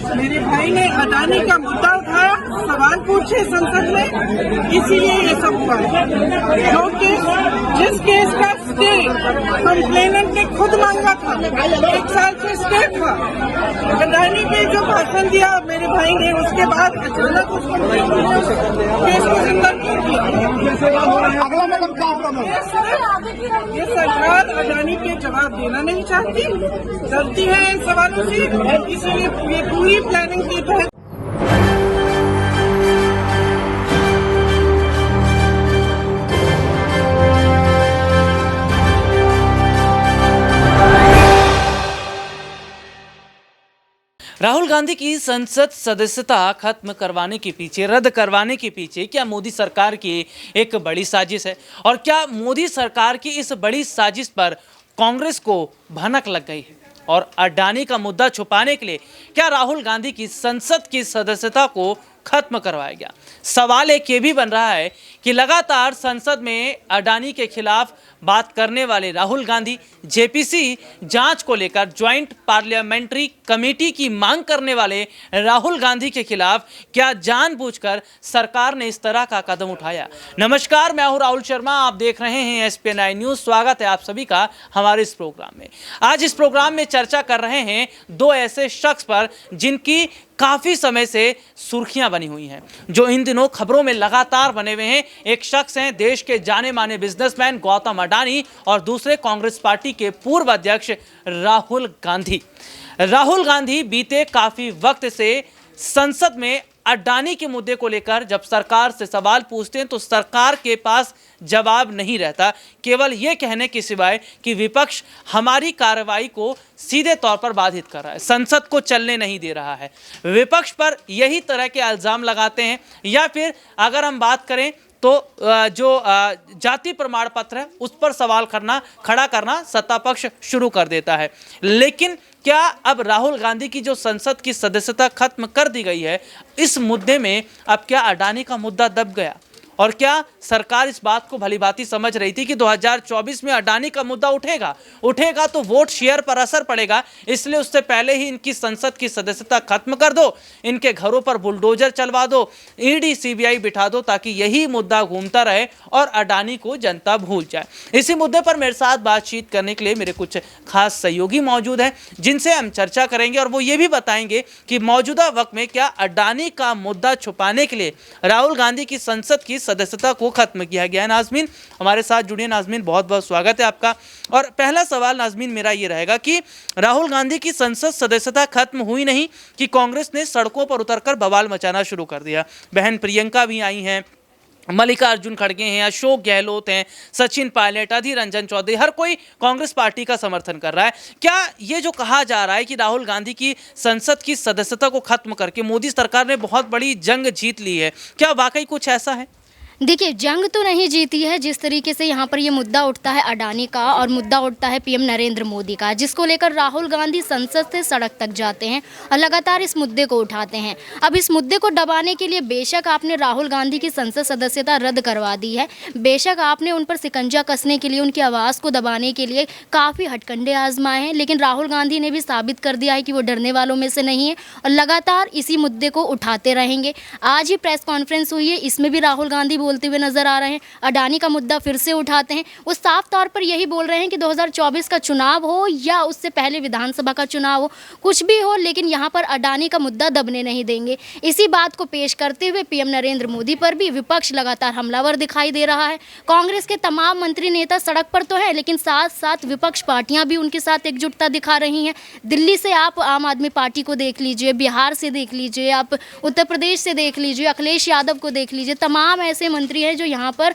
मेरे भाई ने अडानी का मुद्दा उठाया, सवाल पूछे संसद में, इसीलिए ये सब हुआ है। जो केस, जिस केस का स्टे कंप्लेनेंट ने खुद मांगा था, 1 साल से स्टे था, अडानी पे जो भाषण दिया मेरे भाई ने, उसके बाद अचानक उस केस को जिंदा क्यों किया? ये सरकार अडानी पे जवाब देना नहीं चाहती, डरती है इन सवालों से, इसीलिए ये पूरी प्लानिंग के तहत राहुल गांधी की संसद सदस्यता खत्म करवाने के पीछे, रद्द करवाने के पीछे क्या मोदी सरकार की एक बड़ी साजिश है? और क्या मोदी सरकार की इस बड़ी साजिश पर कांग्रेस को भनक लग गई है? और अडानी का मुद्दा छुपाने के लिए क्या राहुल गांधी की संसद की सदस्यता को खत्म करवाया गया? सवाल एक ये भी बन रहा है कि लगातार संसद में अडानी के खिलाफ बात करने वाले राहुल गांधी जेपीसी जांच को लेकर ज्वाइंट पार्लियामेंट्री कमेटी की मांग करने वाले राहुल गांधी के खिलाफ क्या जानबूझकर सरकार ने इस तरह का कदम उठाया? नमस्कार, मैं हूं राहुल शर्मा, आप देख रहे हैं SPN न्यूज। स्वागत है आप सभी का हमारे इस प्रोग्राम में। आज इस प्रोग्राम में चर्चा कर रहे हैं दो ऐसे शख्स पर जिनकी काफी समय से सुर्खियां बनी हुई हैं, जो इन दिनों खबरों में लगातार बने हुए हैं। एक शख्स हैं देश के जाने माने बिजनेसमैन गौतम अडानी और दूसरे कांग्रेस पार्टी के पूर्व अध्यक्ष राहुल गांधी। राहुल गांधी बीते काफी वक्त से संसद में अडानी के मुद्दे को लेकर जब सरकार से सवाल पूछते हैं तो सरकार के पास जवाब नहीं रहता, केवल ये कहने के सिवाय कि विपक्ष हमारी कार्रवाई को सीधे तौर पर बाधित कर रहा है, संसद को चलने नहीं दे रहा है। विपक्ष पर यही तरह के इल्जाम लगाते हैं, या फिर अगर हम बात करें तो जो जाति प्रमाण पत्र है उस पर सवाल खड़ा करना सत्ता पक्ष शुरू कर देता है। लेकिन क्या अब राहुल गांधी की जो संसद की सदस्यता खत्म कर दी गई है, इस मुद्दे में अब क्या अडानी का मुद्दा दब गया? और क्या सरकार इस बात को भलीभांति समझ रही थी कि 2024 में अडानी का मुद्दा उठेगा तो वोट शेयर पर असर पड़ेगा, इसलिए उससे पहले ही इनकी संसद की सदस्यता खत्म कर दो, इनके घरों पर बुलडोजर चलवा दो, ईडी सीबीआई बिठा दो, ताकि यही मुद्दा घूमता रहे और अडानी को जनता भूल जाए। इसी मुद्दे पर मेरे साथ बातचीत करने के लिए मेरे कुछ खास सहयोगी मौजूद हैं, जिनसे हम चर्चा करेंगे और वो ये भी बताएंगे कि मौजूदा वक्त में क्या अडानी का मुद्दा छुपाने के लिए राहुल गांधी की संसद की सदस्यता को खत्म किया गया है। नाज़मीन हमारे साथ जुड़िए। नाज़मीन बहुत बहुत स्वागत है आपका। और पहला सवाल नाज़मीन मेरा ये रहेगा कि राहुल गांधी की संसद सदस्यता खत्म हुई नहीं कि कांग्रेस ने सड़कों पर उतरकर बवाल मचाना शुरू कर दिया। बहन प्रियंका भी आई हैं, मल्लिकार्जुन खड़गे हैं, अशोक गहलोत हैं, सचिन पायलट, अधीर रंजन चौधरी, हर कोई कांग्रेस पार्टी का समर्थन कर रहा है। क्या ये जो कहा जा रहा है कि राहुल गांधी की संसद की सदस्यता को खत्म करके मोदी सरकार ने बहुत बड़ी जंग जीत ली है, क्या वाकई कुछ ऐसा है? देखिए, जंग तो नहीं जीती है। जिस तरीके से यहाँ पर ये मुद्दा उठता है अडानी का और मुद्दा उठता है पीएम नरेंद्र मोदी का, जिसको लेकर राहुल गांधी संसद से सड़क तक जाते हैं और लगातार इस मुद्दे को उठाते हैं। अब इस मुद्दे को दबाने के लिए बेशक आपने राहुल गांधी की संसद सदस्यता रद्द करवा दी है, बेशक आपने उन पर शिकंजा कसने के लिए, उनकी आवाज़ को दबाने के लिए काफ़ी हथकंडे आजमाए हैं, लेकिन राहुल गांधी ने भी साबित कर दिया है कि वो डरने वालों में से नहीं है और लगातार इसी मुद्दे को उठाते रहेंगे। आज ही प्रेस कॉन्फ्रेंस हुई है, इसमें भी राहुल गांधी बोलते हुए नजर आ रहे हैं, अडानी का मुद्दा फिर से उठाते हैं। वो साफ तौर पर यही बोल रहे हैं कि 2024 का चुनाव हो या उससे पहले विधानसभा का चुनाव हो, कुछ भी हो, लेकिन यहाँ पर अडानी का मुद्दा दबने नहीं देंगे। इसी बात को पेश करते हुए पीएम नरेंद्र मोदी पर भी विपक्ष लगातार हमलावर दिखाई दे रहा है। कांग्रेस के तमाम मंत्री नेता सड़क पर तो है, लेकिन साथ साथ विपक्ष पार्टियां भी उनके साथ एकजुटता दिखा रही हैं। दिल्ली से आप आम आदमी पार्टी को देख लीजिए, बिहार से देख लीजिए, आप उत्तर प्रदेश से देख लीजिए, अखिलेश यादव को देख लीजिए, तमाम ऐसे मंत्री हैं जो यहाँ पर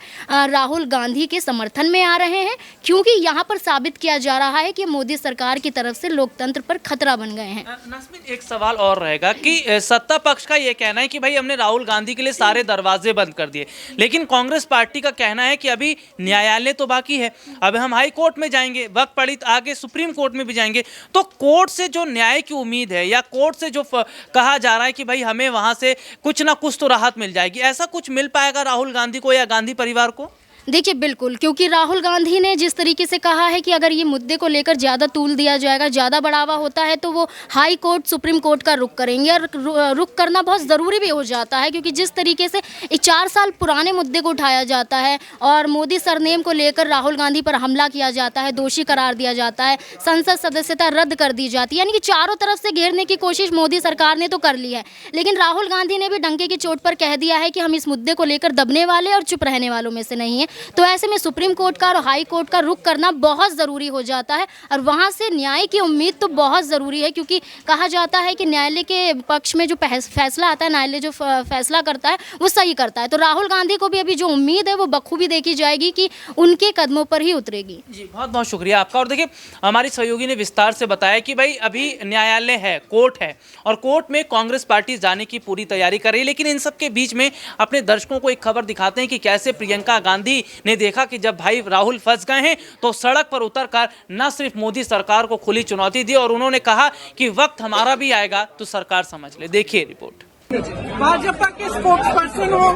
राहुल गांधी के समर्थन में आ रहे हैं, क्योंकि यहाँ पर साबित किया जा रहा है कि मोदी सरकार की तरफ से लोकतंत्र पर खतरा बन गए हैं। नाज़मीन एक सवाल और रहेगा कि सत्ता पक्ष का ये कहना है कि भाई हमने राहुल गांधी के लिए सारे दरवाजे बंद कर दिए, लेकिन कांग्रेस पार्टी का कहना है कि अभी न्यायालय तो बाकी है, अब हम हाई कोर्ट में जाएंगे, वक्त पड़ी तो आगे सुप्रीम कोर्ट में भी जाएंगे, तो कोर्ट से जो न्याय की उम्मीद है या कोर्ट से जो कहा जा रहा है कि भाई हमें वहां से कुछ ना कुछ तो राहत मिल जाएगी, ऐसा कुछ मिल पाएगा राहुल गांधी को या गांधी परिवार को? देखिए बिल्कुल, क्योंकि राहुल गांधी ने जिस तरीके से कहा है कि अगर ये मुद्दे को लेकर ज़्यादा तूल दिया जाएगा, ज़्यादा बढ़ावा होता है तो वो हाई कोर्ट, सुप्रीम कोर्ट का रुख करेंगे, और रुख करना बहुत ज़रूरी भी हो जाता है, क्योंकि जिस तरीके से 4 साल पुराने मुद्दे को उठाया जाता है और मोदी सरनेम को लेकर राहुल गांधी पर हमला किया जाता है, दोषी करार दिया जाता है, संसद सदस्यता रद्द कर दी जाती है, यानी कि चारों तरफ से घेरने की कोशिश मोदी सरकार ने तो कर ली है। लेकिन राहुल गांधी ने भी डंके की चोट पर कह दिया है कि हम इस मुद्दे को लेकर दबने वाले और चुप रहने वालों में से नहीं हैं। तो ऐसे में सुप्रीम कोर्ट का और हाई कोर्ट का रुख करना बहुत ज़रूरी हो जाता है, और वहाँ से न्याय की उम्मीद तो बहुत ज़रूरी है, क्योंकि कहा जाता है कि न्यायालय के पक्ष में जो फैसला आता है, न्यायालय जो फैसला करता है वो सही करता है। तो राहुल गांधी को भी अभी जो उम्मीद है वो बखूबी देखी जाएगी कि उनके कदमों पर ही उतरेगी। जी, बहुत बहुत शुक्रिया आपका। और देखिए, हमारी सहयोगी ने विस्तार से बताया कि भाई अभी न्यायालय है, कोर्ट है, और कोर्ट में कांग्रेस पार्टी जाने की पूरी तैयारी कर रही है। लेकिन इन सब के बीच में अपने दर्शकों को एक खबर दिखाते हैं कि कैसे प्रियंका गांधी ने देखा कि जब भाई राहुल फंस गए हैं तो सड़क पर उतरकर न सिर्फ मोदी सरकार को खुली चुनौती दी, और उन्होंने कहा कि वक्त हमारा भी आएगा तो सरकार समझ ले। देखिए रिपोर्ट। भाजपा के स्पोर्ट्स पर्सन हो,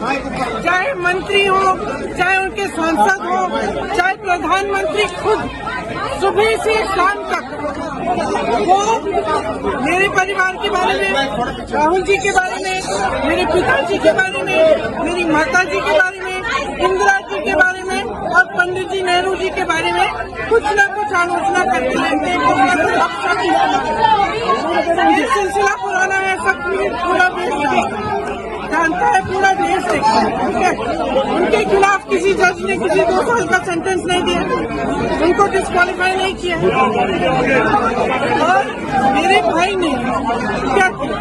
चाहे मंत्री हो, चाहे उनके सांसद हो, चाहे प्रधानमंत्री खुद, सुबह से शाम तक वो मेरे परिवार के बारे में, राहुल जी के बारे में, मेरे पिताजी के बारे में, मेरी माता जी के बारे में, इंदिरा जी के बारे में और पंडित जी नेहरू जी के बारे में कुछ न कुछ आलोचना करते रहते हैं। ये सिलसिला पुराना है, सब पूरा देश जानता है, पूरा देश देखता है, ठीक है। उनके खिलाफ किसी जज ने किसी 2 साल का सेंटेंस नहीं दिया, उनको डिस्क्वालीफाई नहीं किया। और मेरे भाई ने क्या किया,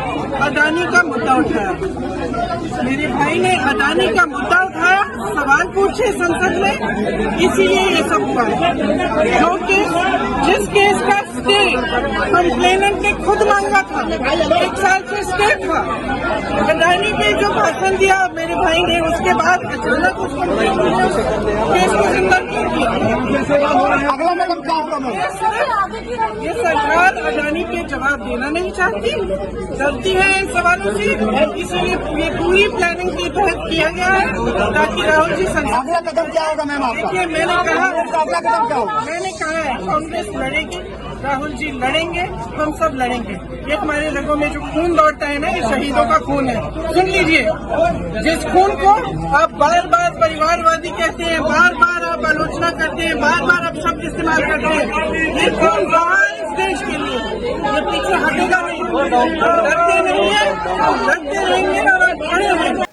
अडानी का मुद्दा उठाया। मेरे भाई ने अडानी का मुद्दा उठाया, सवाल पूछे संसद में, इसीलिए ये सब हुआ है। जो केस, जिस केस का स्टे कंप्लेनेंट ने खुद मांगा था, 1 साल से स्टे था, अडानी पे जो भाषण दिया मेरे भाई ने, उसके बाद अचानक उस केस को जिंदा क्यों किया? अगला कदम क्या होगा? ये सरकार अडानी के जवाब देना नहीं चाहती, डरती है इन सवालों से, इसीलिए ये पूरी प्लानिंग के तहत किया गया है ताकि राहुल जी अगला कदम क्या होगा मैम आपका? देखिए, मैंने कहा अगला कदम क्या होगा? मैंने कहा है कांग्रेस लड़ेगी, राहुल जी लड़ेंगे, हम सब लड़ेंगे। ये हमारे रगों में जो खून दौड़ता है ना, ये शहीदों का खून है। सुन लीजिए, जिस खून को आप बार बार परिवारवादी कहते हैं, बार बार आप आलोचना करते हैं, बार बार आप शब्द इस्तेमाल करते हैं, ये खून रहा है इस देश के लिए, ये पीछे हटेगा नहीं, डरते नहीं है, लड़ते रहेंगे और आज खड़े रहेंगे।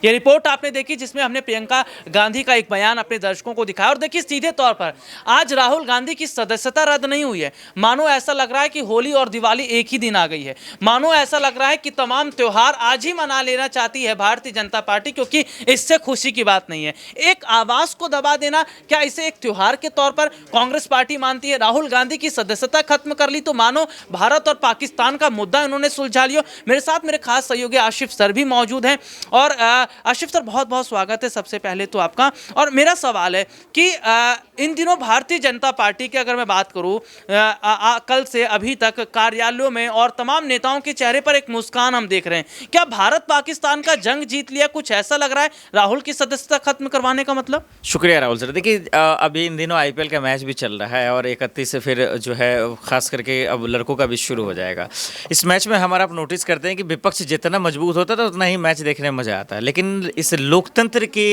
ये रिपोर्ट आपने देखी जिसमें हमने प्रियंका गांधी का एक बयान अपने दर्शकों को दिखाया। और देखिए, सीधे तौर पर आज राहुल गांधी की सदस्यता रद्द नहीं हुई है। मानो ऐसा लग रहा है कि होली और दिवाली एक ही दिन आ गई है। मानो ऐसा लग रहा है कि तमाम त्योहार आज ही मना लेना चाहती है भारतीय जनता पार्टी, क्योंकि इससे खुशी की बात नहीं है। एक आवाज को दबा देना, क्या इसे एक त्योहार के तौर पर कांग्रेस पार्टी मानती है? राहुल गांधी की सदस्यता खत्म कर ली तो मानो भारत और पाकिस्तान का मुद्दा इन्होंने सुलझा लिया। मेरे साथ मेरे खास सहयोगी आशिफ सर भी मौजूद हैं। और आशिफ सर, बहुत बहुत स्वागत है सबसे पहले तो आपका। और मेरा सवाल है कि इन दिनों भारतीय जनता पार्टी की अगर मैं बात करूं, कल से अभी तक कार्यालयों में और तमाम नेताओं के चेहरे पर एक मुस्कान हम देख रहे हैं। क्या भारत पाकिस्तान का जंग जीत लिया, कुछ ऐसा लग रहा है राहुल की सदस्यता खत्म करवाने का मतलब? शुक्रिया राहुल सर। देखिए, अभी इन दिनों IPL का मैच भी चल रहा है और 31 से फिर जो है खास करके अब लड़कों का भी शुरू हो जाएगा। इस मैच में हमारा आप नोटिस करते हैं कि विपक्ष जितना मजबूत होता है उतना ही मैच देखने में मजा आता है। लेकिन इस लोकतंत्र के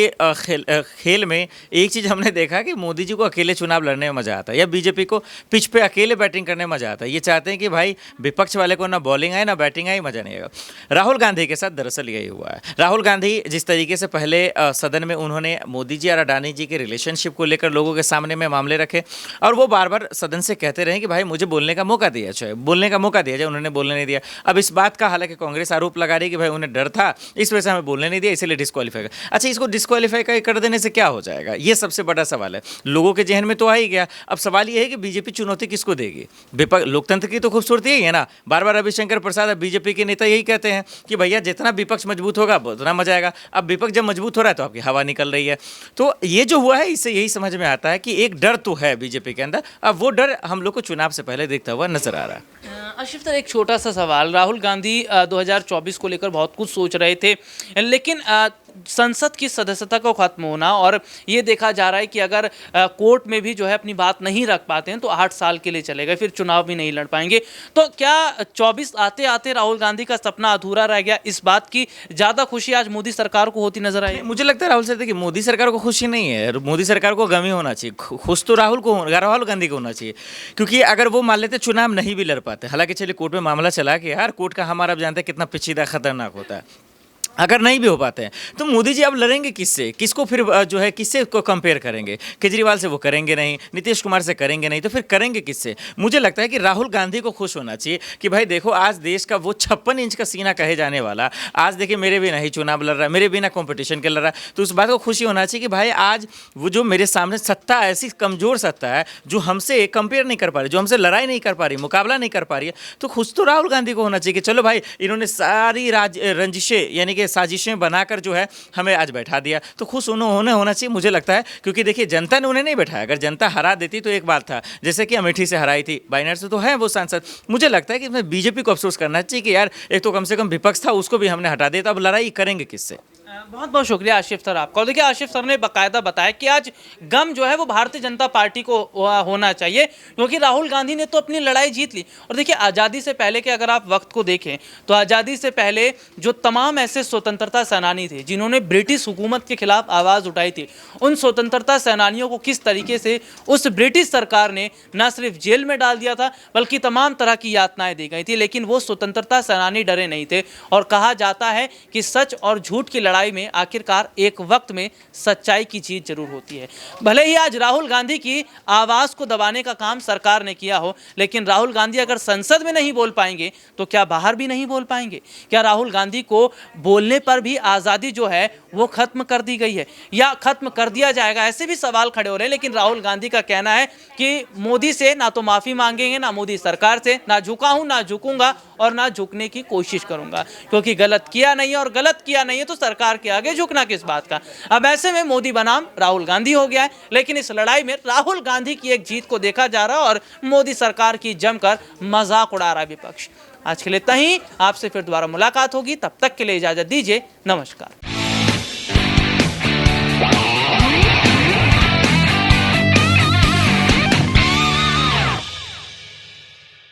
खेल में एक चीज़ हमने देखा कि मोदी जी को अकेले चुनाव लड़ने में मज़ा आता है, या बीजेपी को पिच पे अकेले बैटिंग करने में मज़ा आता है। ये चाहते हैं कि भाई विपक्ष वाले को ना बॉलिंग आए ना बैटिंग आए, मज़ा नहीं आएगा। राहुल गांधी के साथ दरअसल यही हुआ है। राहुल गांधी जिस तरीके से पहले सदन में उन्होंने मोदी जी और अडानी जी के रिलेशनशिप को लेकर लोगों के सामने में मामले रखे, और वो बार बार सदन से कहते रहे कि भाई मुझे बोलने का मौका दिया जाए, बोलने का मौका दिया जाए। उन्होंने बोलने नहीं दिया। अब इस बात का हालांकि कांग्रेस आरोप लगा रही है कि भाई उन्हें डर था, इस वजह से हमें बोलने नहीं दिया, इसलिए डिस्क्वालीफाई। अच्छा, इसको डिस्क्वालीफाई कर देने से क्या हो जाएगा, ये सबसे बड़ा सवाल है। लोगों के जहन में तो आ ही गया। अब सवाल ये है कि बीजेपी चुनौती किसको देगी? लोकतंत्र की तो खूबसूरती यही है ना। बार बार रविशंकर प्रसाद बीजेपी के नेता यही कहते हैं कि भैया जितना विपक्ष मजबूत होगा उतना मजा आएगा। अब विपक्ष जब मजबूत हो रहा है तो आपकी हवा निकल रही है। तो ये जो हुआ है इससे यही समझ में आता है कि एक डर तो है बीजेपी के अंदर। अब वो डर हम लोग को चुनाव से पहले देखता हुआ नजर आ रहा है। आशिफ सर, एक छोटा सा सवाल। राहुल गांधी 2024 को लेकर बहुत कुछ सोच रहे थे, लेकिन संसद की सदस्यता को खत्म होना, और ये देखा जा रहा है कि अगर कोर्ट में भी जो है अपनी बात नहीं रख पाते हैं तो 8 साल के लिए चलेगा, फिर चुनाव भी नहीं लड़ पाएंगे। तो क्या 24 आते आते राहुल गांधी का सपना अधूरा रह गया? इस बात की ज़्यादा खुशी आज मोदी सरकार को होती नजर आई? मुझे लगता है राहुल सर, देखिए मोदी सरकार को खुशी नहीं है, मोदी सरकार को गम ही होना चाहिए। खुश तो राहुल गांधी को होना चाहिए, क्योंकि अगर वो मान लेते चुनाव नहीं भी लड़ पाते, हालांकि चलिए कोर्ट में मामला चला कि यार कोर्ट का हमारा आप जानते हैं कितना पेचीदा खतरनाक होता है, अगर नहीं भी हो पाते हैं तो मोदी जी अब लड़ेंगे किससे? किसको फिर जो है किससे को कंपेयर करेंगे? केजरीवाल से वो करेंगे नहीं, नीतीश कुमार से करेंगे नहीं, तो फिर करेंगे किससे? मुझे लगता है कि राहुल गांधी को खुश होना चाहिए कि भाई देखो आज देश का वो 56 इंच का सीना कहे जाने वाला आज देखिए मेरे भी नहीं चुनाव लड़ रहा है, मेरे बिना कॉम्पिटिशन के लड़ रहा है, तो उस बात को खुशी होना चाहिए कि भाई आज वो जो मेरे सामने सत्ता ऐसी कमज़ोर सत्ता है जो हमसे कंपेयर नहीं कर पा रही, जो हमसे लड़ाई नहीं कर पा रही, मुकाबला नहीं कर पा रही है, तो खुश तो राहुल गांधी को होना चाहिए कि चलो भाई इन्होंने सारी रंजिशें यानी कि साजिशें बनाकर जो है हमें आज बैठा दिया, तो खुश उन्होंने होना चाहिए मुझे लगता है। क्योंकि देखिए जनता ने उन्हें नहीं बैठाया, अगर जनता हरा देती तो एक बात था, जैसे कि अमेठी से हराई थी, बाइनर से तो है वो सांसद। मुझे लगता है कि इसमें बीजेपी को अफसोस करना चाहिए कि यार एक तो कम से कम विपक्ष था उसको भी हमने हटा दिया, तो अब लड़ाई करेंगे किससे? बहुत बहुत शुक्रिया आशिफ सर आपका। और देखिए आशिफ सर ने बाकायदा बताया कि आज गम जो है वो भारतीय जनता पार्टी को होना चाहिए, क्योंकि राहुल गांधी ने तो अपनी लड़ाई जीत ली। और देखिए आज़ादी से पहले के अगर आप वक्त को देखें तो आज़ादी से पहले जो तमाम ऐसे स्वतंत्रता सेनानी थे जिन्होंने ब्रिटिश हुकूमत के खिलाफ आवाज़ उठाई थी, उन स्वतंत्रता सेनानियों को किस तरीके से उस ब्रिटिश सरकार ने न सिर्फ जेल में डाल दिया था बल्कि तमाम तरह की यातनाएं दी गई थी, लेकिन वो स्वतंत्रता सेनानी डरे नहीं थे। और कहा जाता है कि सच और झूठ की लड़ाई में आखिरकार एक वक्त में सच्चाई की जीत जरूर होती है। भले ही आज राहुल गांधी की आवाज को दबाने का काम सरकार ने किया हो, लेकिन राहुल गांधी अगर संसद में नहीं बोल पाएंगे तो क्या बाहर भी नहीं बोल पाएंगे? क्या राहुल गांधी को बोलने पर भी आज़ादी जो है वो खत्म कर दी गई है या खत्म कर दिया जाएगा? ऐसे भी सवाल खड़े हो रहे हैं। लेकिन राहुल गांधी का कहना है कि मोदी से ना तो माफी मांगेंगे, ना मोदी सरकार से, ना झुका हूं, ना झुकूंगा और ना झुकने की कोशिश करूंगा, क्योंकि गलत किया नहीं है, और गलत किया नहीं है तो सरकार के आगे झुकना किस बात का। अब ऐसे में मोदी बनाम राहुल गांधी हो गया है, लेकिन इस लड़ाई में राहुल गांधी की एक जीत को देखा जा रहा है और मोदी सरकार की जमकर मजाक उड़ा रहा है विपक्ष। आज के लिए इतना ही, आपसे फिर दोबारा मुलाकात होगी, तब तक के लिए इजाजत दीजिए, नमस्कार।